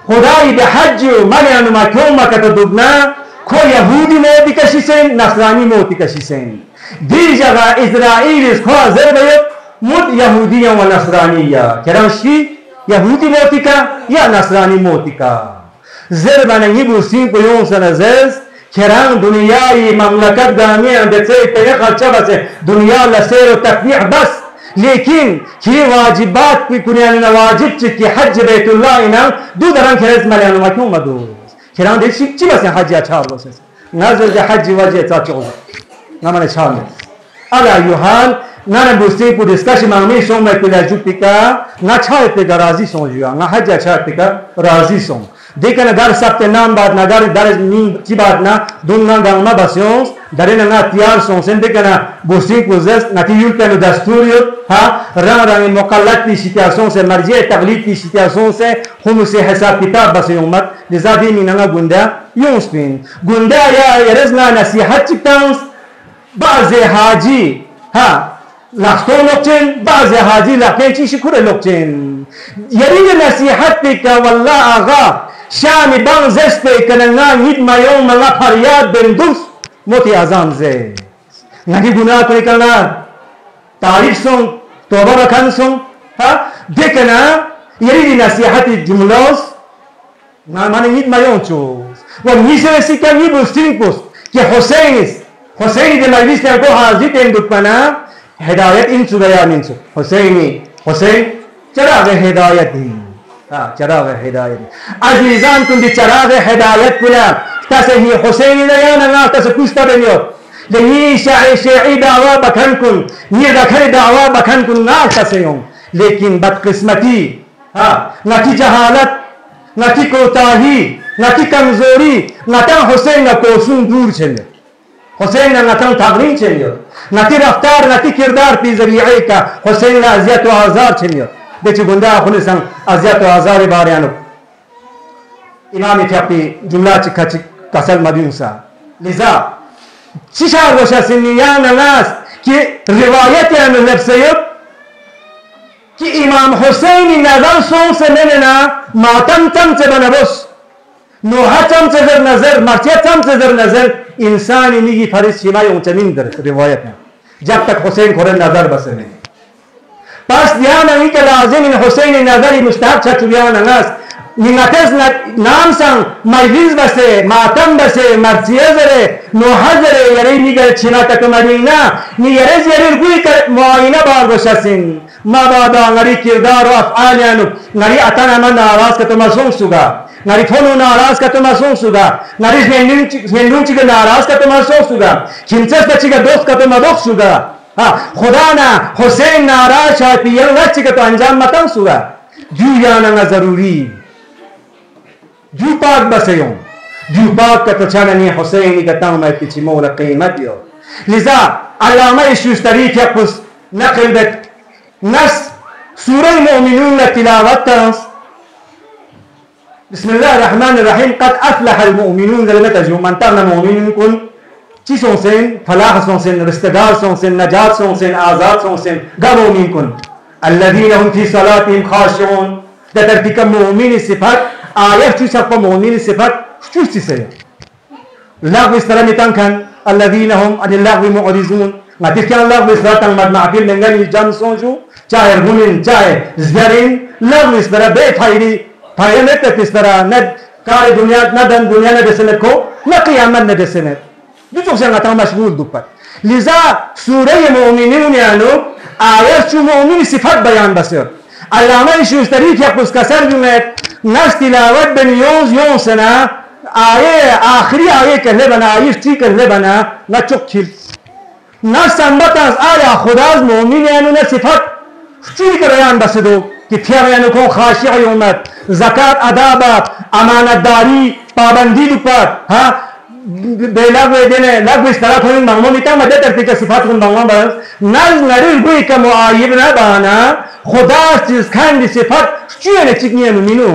khudai be haji manianu makyoma katadubna ko yahudi moti kashisen nasrani moti kashisen di jaga israelis ko azerbayt mut yahudiyan wa nasraniya keramshi yahudi moti ka ya nasrani moti ka zerbana yibu sin ko yon sanazes kerang dunyai mamlakat dami andetse tege kharcha base dunya la seyr wa tafbih bas lekin ki wajibat ki kunyan wajib ki hajj baitullah ina du daran kherez malyan makum madu kerang de sikchi base hajj achar base nazar de hajj wajib ta choz namane chal ala yuhan nana busti ku discussion mami som me pila jutika na chaite garazi sonjua na hajj chatika razi son देखना घर सबके नाम बात ना घर दर की बात ना दुनिया गांव बसियों दरे ना त्यार सोंसें देखना बुशी कुज़स ना कि यूल पेनो दस्तूरियो हाँ रंग रंग मुकल्लत की सिचुएशन से मर्जी तकलीफ की सिचुएशन से हम उसे हिसाब किताब बसियों मत लिज़ादी मिनांगा गुंडा यूं स्पिन गुंडा या यरज़ना नसीहत चिक्तांस बाज़े हाजी हाँ लाखों लोगचें बाज़े हाजी लाखें चीज़ खुरे लोगचें यरी नसीहत पे का वल्ला आगा शामी बांग ज़ेस्टे कनंगा नीत मायों मंगा फरियाद बेंदुस मोती आज़ाम ज़े नदी गुनाह को निकलना तारीफ सों तौबा रखन सों हाँ देखना यही नसीहती जुमलोस ना माने नीत मायों चोस वो नीचे से क्या ये बुस्टिंग पोस कि हुसैन दे मजलिस ने को हाजिर तेंदुक पना हिदायत इन सुबया निंसु हुसैन चराग हिदायत ही चराग हिदायत अजीजान तुम भी चराग हिदायत पुला तसे ही हुसैन ने या ना तसे कुछ तब नहीं हो लेकिन शाही दावा बखन कुन ये रखे दावा बखन कुन ना तसे हो लेकिन बदकिस्मती ना की जहालत ना की कोताही ना की कमजोरी ना ता हुसैन ना कोसुन दूर चले हुसैन ना ता तागरीन चले ना की रफ्तार ना की किरदार पी जरिए का हुसैन ना अज़ियत व आज़ार चले देखिए गुंडा खुले संग अज़ियत व आज़ार बारे आनो इमाम इत्यापी जुमला चिका कसल मदियुसा लिज़ा चिशा वशा सिनिया ननास कि रिवायत या नफ्सियत कि इमाम हुसैन नजर सों से लेना मातम तम से बनबुस नोहा तम से जर नजर मर्चिया तम से जर नजर इंसान इन्हीं की फरिश शिमाय उंचमीन दर रिवायत में जब तक हुसैन खोरे नजर बसे नहीं पास ध्यान नहीं के लाजिम इन हुसैन नजर मुस्ताहब छठुबियान ननास निंगातेस नाम संग मजलिस बसे मातम बसे मर्चिया जरे नोहा जरे यरे निगर छिना तक मदीना नि यरे जरे गुई कर मुआइना बार बशासिन ma bada ngari kirdar wa af'al yanu ngari atana man naraz ka tumasung suga ngari thonu naraz ka tumasung suga ngari hendung chiga naraz ka tumasung suga kinches ka chiga dost ka tumadok suga ha khuda na husain naraz shati yang chiga to anjam matang suga ju yana nga zaruri ju pak basayon ju pak ka tachana ni husain ka tang mai pichi mola qimat yo liza alama ishustari kya kus naql bet نس سورة المؤمنون تلاوة بسم الله الرحمن الرحيم قد أفلح المؤمنون لما تجوا من تغنى مؤمنين كن چی سونسن فلاح سونسن رستگار سونسن نجات سونسن آزاد سونسن گمو مؤمن كن الذين هم في صلاتهم خاشعون ده ترتيب مؤمن صفات آية چی سب مؤمن صفات چی سه لغو استرامتان كان الذين هم عن اللغو معرضون نتیجه کن لغو استراتان مد معقل نگنی جان سونجو चाहे गुनिन चाहे ज़रिन लग इस तरह बेफायदी फायदे तक इस तरह न कार दुनिया न धन दुनिया ने जैसे को न क़यामत ने जैसे ने जो चीज़ अंगता मशगूल दुपर लिज़ा सूरह मोमिनीन ने आनो आयत चु मोमिन सिफत बयान बसर अल्लामा इशूस्तरी क्या पुस्का सर जो में नस तिलावत बनियों यों सना आये आखिरी आये कहले बना आये ची कहले बना न चुक खिल न संबतास आया खुदाज मोमिन ने आनो न सिफत चीज़ का बयान बस दो कि थियारियां को खाशिया उम्मत ज़कात अदा बात अमानतदारी पाबंदी पर हाँ बेलाग देने लाग बिस्तारा थोड़ी मांगो मिटा मदद करती का सिफात कुन मांगो बस नाज नरिल गुई का मुआयब ना बाना खुदा चीज खान दी सिफात चुए ने चिकनी मीनू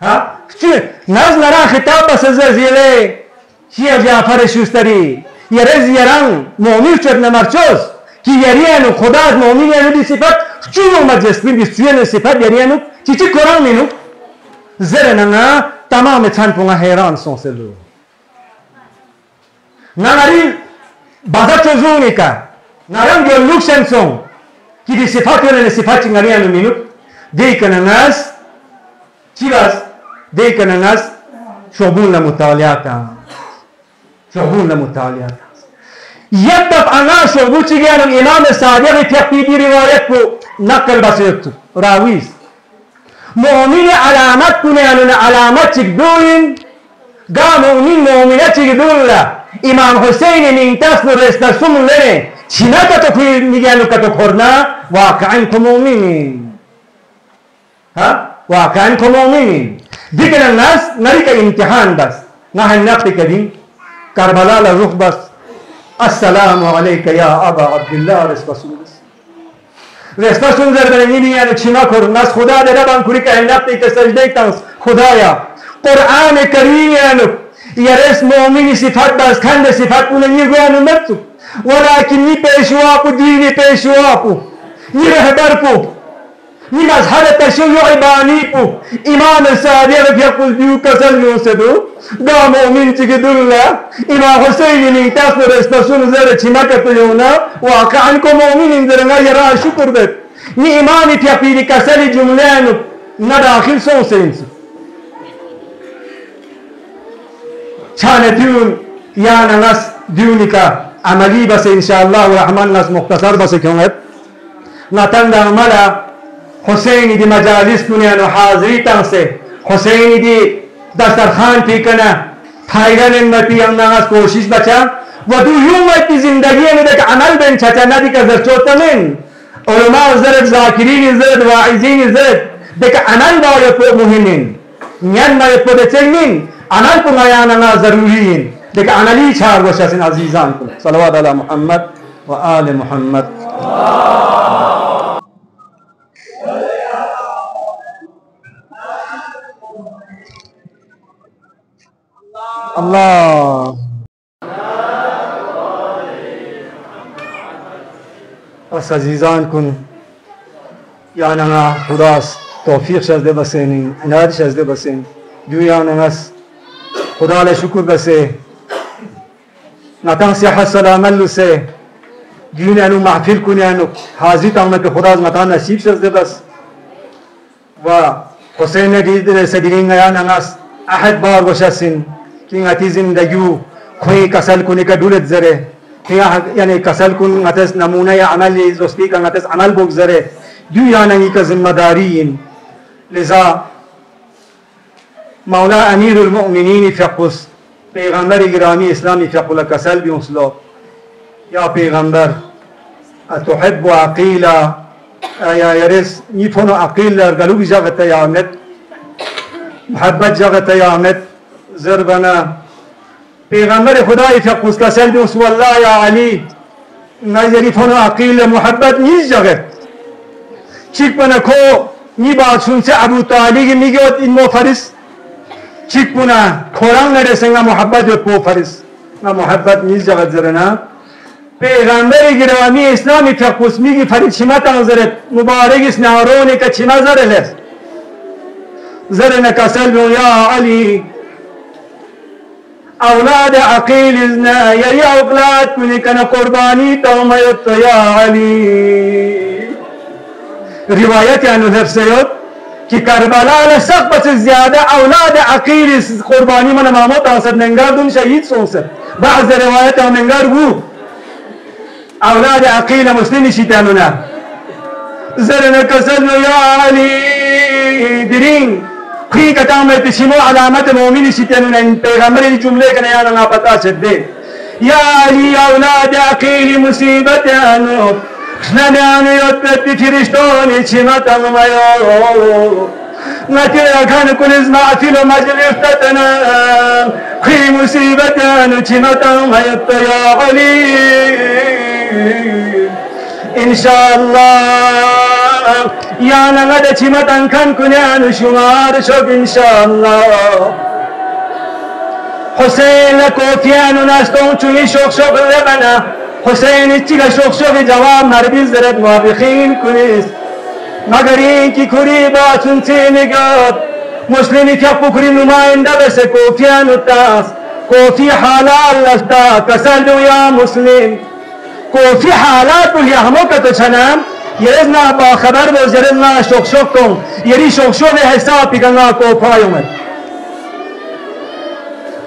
हाँ चुए नाज नरा खिताब बस ज़िले शेख जाफर शुस्तरी यरेज यरंग मोमिन चरना मरचोस कि यरियानु खुदा मोमिन यानु दी सिफात चुए मजलिस में दी चुए ने सिफात यरियानु चिची कुरान मीनू ज़रे नंगा तमाम छान पुंगा हैरान सोंसे लो nangari baza chozunika narang dia luxen song kidi sifat ne sifat ngari anu minut de kanangas chibas de kanangas shobun la mutaliata yadab ana shobu chigan imam sadiq fi bi riwayat ko naql basaytu rawiz mu'min alamat kunan alamat chigduin ga mu'minat chigdulla امام حسین نینتاس نرستا سوم لره چینا کتو کوی میگن کتو خورنا واقعا کمومین ها واقعا کمومین دیگر الناس نریک امتحان بس نه نقطه کدیم کربلا لروح بس السلام علیک یا ابا عبدالله رستا سوم زربنی میگن چینا کور ناس خدا دره بان کوری که نقطه که سجده تاس خدایا قرآن کریم يرس مؤمن صفات بس كان صفات ولا يقولون متو ولكن ني بيشواقو ديني بيشواقو ني رهبركو ني مظهر تشيع بانيكو إمام الصادق يقول ديو كسل يوسدو دا مؤمن تجدولا إمام حسين نيتاس رستاسون زر چمكت يونا واقعا كو مؤمن اندرنا يرى شكر بك ني إمام تيابيري كسل جملان نداخل سونسينس چانه دیون یا ناس دیونی که عملی بس انشاءالله الرحمن ناس مختصر بس کنید نتند عملا حسینی دی مجالس کنیان و حاضری تنسه حسینی دی دسترخان پی کنه پایگان امتی هم ناس کوشش بچه و دو یومت دی زندگی میده که عمل بین چچه ندی که زرچوتا من علماء زرد ذاکرین زرد واعظین زرد دیگه عمل باید مهمین نیان باید پودچنین عمل کو بیاننا ضروری ہے لیکن عملی چھار وشاسن عزیزان کو صلوات علی محمد و آل محمد اللہ اس عزیزان کن یعنی خداس توفیق شازده بسینین عنایت شازده بسین دیویانس خدا له شکر بسه نتان صحت سلامت لسه دین انو محفل کنیانو حاضر تامت خدا از متان نصیب شده بس و حسین دید سدیرین یان انس احد بار وشسین کی اتی زندگیو کوئی کسل کنی کا دولت زره یعنی کسل کن اتس نمونه عمل زستی کن اتس عمل بگذره دیویانگی کا ذمہ دارین لذا مولا امیر المؤمنین فقص پیغمبر گرامی اسلامی فقل کسل بیونسلو یا پیغمبر اتحب عقیلا یا یرس نیفونو عقیل گلو بی جاغت یامت محبت جاغت یامت زربنا پیغمبر خدای فقص کسل بیونس والله یا علی نظری فونو عقیل محبت نیز جاغت چیک بنا کو نی باشون سے ابو طالب میگوت این مفرس چیک بنا قرآن نرسنگا محبت و پوفرس نا محبت نیز جاغت زرنا پیغمبر گرامی اسلامی فقص میگی فرید شما تنظرت مبارک اس نارونی که چما زره لس زرنا کسل بو یا علی اولاد عقیل ازنا یا اولاد کنی کنا قربانی تومیت یا علی روایت عنو حفظیت کہ کربلا سخت بس زیادہ اولاد عقیل قربانی من محمد آسد ننگار دون شہید سونسد بعض روایت عنو ننگار گو اولاد عقیل مسلمی شیطانونا زرنا کسلنا یا علی درین خی کتامت شمو علامت مومن شیطانونا ان پیغمبر جملے کا نیانا نا پتا شدے یا علی اولاد عقیل مصیبت انو نمیانی اتبت فرشتانی چمت امایو نتيا كان كل اسمع فيلو مجلس تتنا خي مصيبة نجمة ما يا علي إن شاء الله يا نغدا جمة كان كنيان شمار شوف إن شاء الله حسين كوفيان ناستون چوي شوق شوق لبنا حسين اتشيغا شوق شوق جواب مربيز درد موافقين كنيس مگر این کی کری باتون تینگاد مسلمی تیپو کری نماینده بس کوفیان التاس کوفی حالال لفتا کسلو یا مسلم کوفی حالات بول یا همو کتو چنم یرزنا با خبر بوز یرزنا شوق شوق کن یری شوق شوق حساب پیگنا کوفای اومد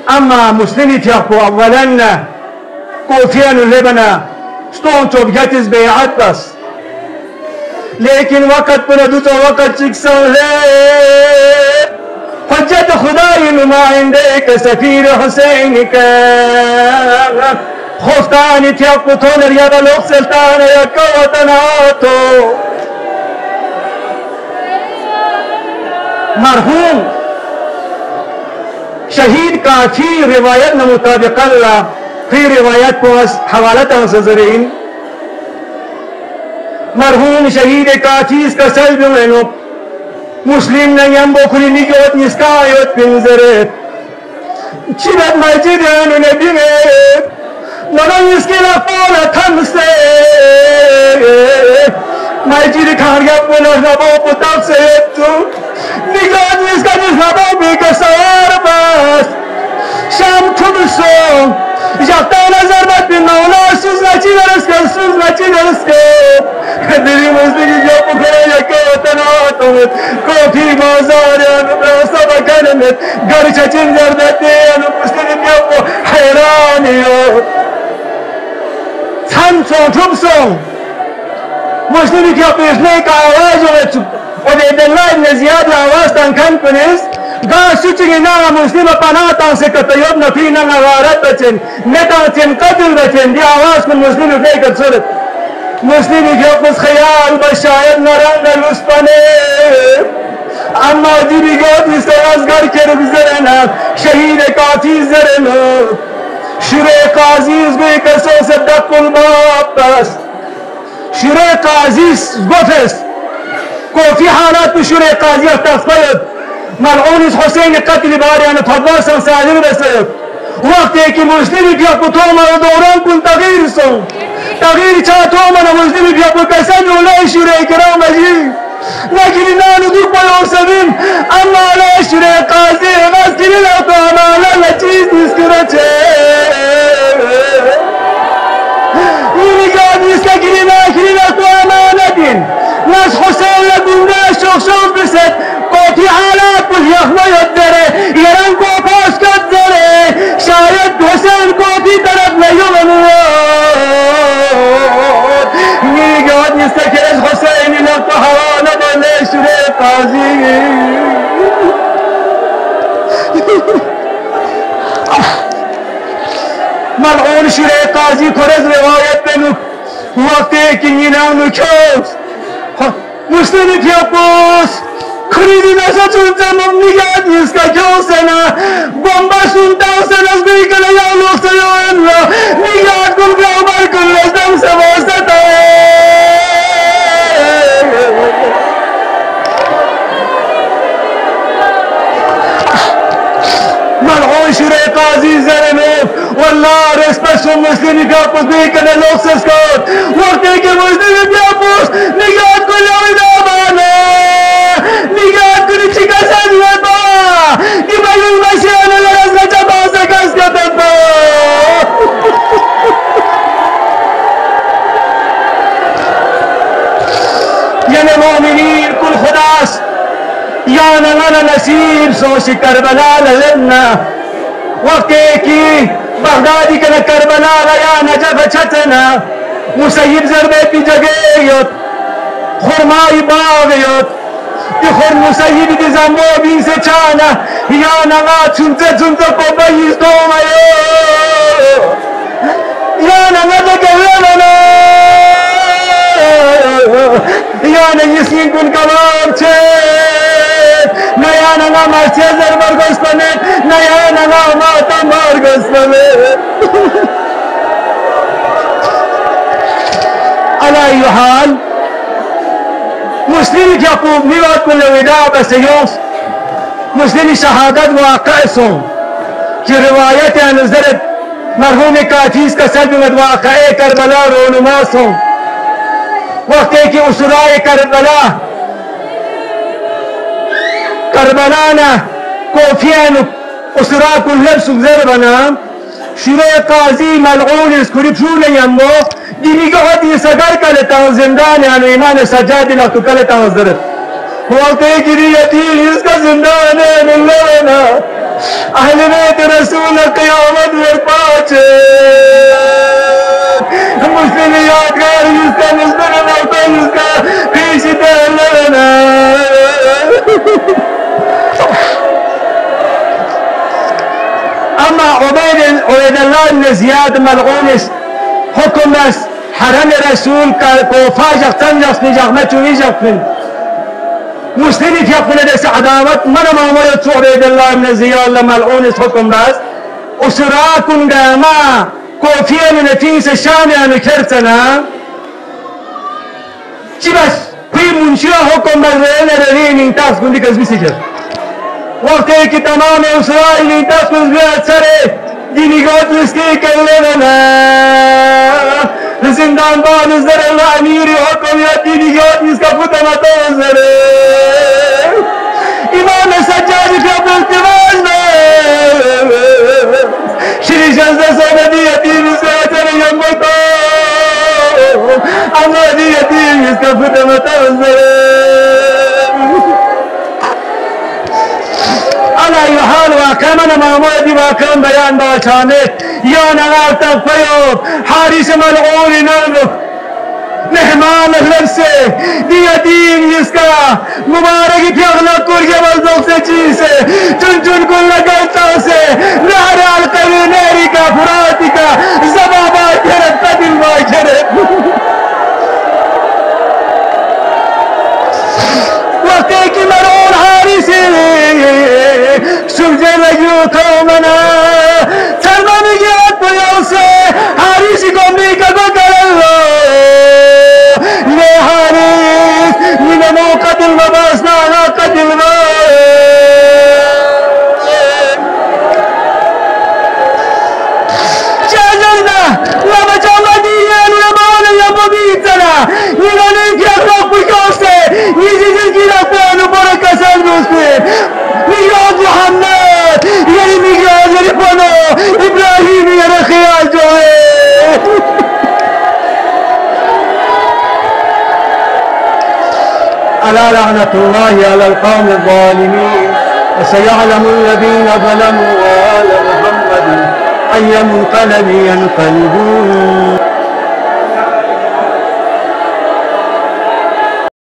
اما مسلمی تیپو اولا کوفیان لبنا ستون توبگتز بیعت بس لیکن وقت پر دو تو وقت چکسو ہے حجت خدای نمائندے کے سفیر حسین کا خفتانی تیاب کتون ریاد لوگ سلطان یکا وطناتو مرحوم شہید کافی روایت نہ مطابق اللہ پھر روایت کو حوالت سزرین مرحوم شهید کافیز کا سلب منو مسلم نیم بخوری نیگوت نسکایوت بنزرد چیبت مسجد انو نبیمت نانا نسکی لفولا تمسه مسجد کارگب منو نبا پتاق سید تو نیگوت نسکا نبا بکسار بس شام تبسون جاتا نظر بات بین مولا سوز نچی درس کر دلی مسلمی جو بخوره یکی وطناتومت کوفی بازاریانو براسا بکنمت گر چچین زردتیانو مسلمی جو حیرانیو تنسون تبسون مسلمی که پیشنه که آواز اومد و دید اللہ ابن زیاد آواز تنکن کنیست گاه سوچنگی نا مسلم پناه تانسه کتیوب نفی نا غارت بچن نتانسین قتل بچن دی آواز کن مسلمی فیکت صورت مسلمی که اپنس خیال بشاید نرنگ لسپنه اما دیبی گوت نیسته ازگر کرد زرنا شهید کافی زرنا شره قازیز بی کسو صدق الباب بس شره قازیز گفت کوفی حالات تو شره قازی تصفید ملعون حسین قتل باریان فضاسا ساجر بسید وقتی که مسلمی بیا پتوما و دوران کن تغییر سون تغییر چاہتوما و مسلمی بیا پکسن اولی شوره کرام اجی نگیری نانو دو پایو سبیم اما علی شوره قاضی غز کری لاتو امالا لچیز نیس کرچه اینی گاد نیس کری ناکری لاتو امالا دین ناس حسین لگنده شوق شوق بسد کوفی حالات پر یخویت دره یرن کو پاس کد دره شاید حسین کوفی طرف نیومنود میگاد نیسته که از حسینی لفت حواله بله شوره قاضی ملعون شوره قاضی کرز روایت بنو وقتی که اینانو کس مسلمی پیاپوس خریدی نشا چون زمان نگاد نیسکا کیو سنا بمبا سنتا سنا از بیکن یا لوگ سیو انلا نگاد کن گرامر کن لزدم سواستا ملعون شوره قاضی زرمه والله رسپس و مسلمی پیاپوس بیکن لوگ سسکات وقتی که مسلمی پیاپوس نگاد کن یا ادامانه نگاه کنی چی کسانی با که بیون بشیانه لرز نچه بازه کس کتت با یعنی مومنین کل خداست یا نغن نصیب سوش کربلا لذننا وقتی کی بغدادی کن کربلا یا نجف چتنا مسیب ضربه پی جگیت خرمای باغیت خور مسیب دی زنبو بین سے چانا یا نغا چونتے کو بیز دومایو یا نغا دکلمنا یا نگیسین کن کلام چه nanga Mercedes Margosmane, naya nanga Mata Margosmane. على أي حال مسلم يقوم نوات كل وداع بسيوس مسلم شهادت واقع سون کی روایت نظرت مرحوم کافیز کا سلب میں واقع کربلا رونما سون وقت کی اسرائے کربلا نا کوفیان اسرا كلهم سوزر بنا شروع قاضی ملعون اسکوری پشول یمو دینی که خودی سگر کل تاو زندان یعنی ایمان سجادی لکتو کل تاو زرد وقت گیری یتیم اس کا زندان ہے ملونا اہل بیت رسول قیامت ورپاچ مسلم یادگار اس کا مصدر موتن اس کا پیش دلنا اما عبيد الله بن زياد ملعونس حكم بس حرم رسول كوفاجق تنجس نجاقمت ويجاقمن مسلمي يقول دس عداوت من ما يتوع عبيد الله بن زياد ملعونس حكم بس اسراكم داما كوفيا من نتيس الشام يعني كرتنا چی بس في منشأ حكم بس رين انتاس كندي كذب سجل وقتی که تمام اسرائیلی دست بیاد سر دینیگات مسکی کلنا زندان بان زر الله امیری حکمیت دینیگات مسکا فتمتا زر امام سجادی فی ابوالتواز شری شنزه سودیتی مسکا یمتا اما دیتی مسکا فتمتا زر على أي حال وكمن ما مودي وكم بيان باشانه يا نغار تفيو حارس ملعون نمرك مهمان لبسه دیا دین جسکا مبارک في اغلق کرگه مزدوق سے چیزه چون چون کن لگلتا سے نهر القوی نهری کا فراتی کا زبا باکرت قدل باکرت وقتی که ملعون حارسی سوزه لگیو قومنا سرمانی گیاد بیاسه حاریسی گمبی که بکرلو لی حاریس نمو قتل و باسنانا قتل و چازلنا لما چالا دیان لبانا یبا بیتنا نیلانی که اخلاق بکاسه نیزی زلگینا پانو برا کسل بسکوی میگاد محمد یعنی میگاد یعنی بانو ابراهیم یعنی خیال جوه ألا لعنة الله على القوم الظالمين وسيعلم الذين ظلموا وآل محمد أي منقلب ينقلبون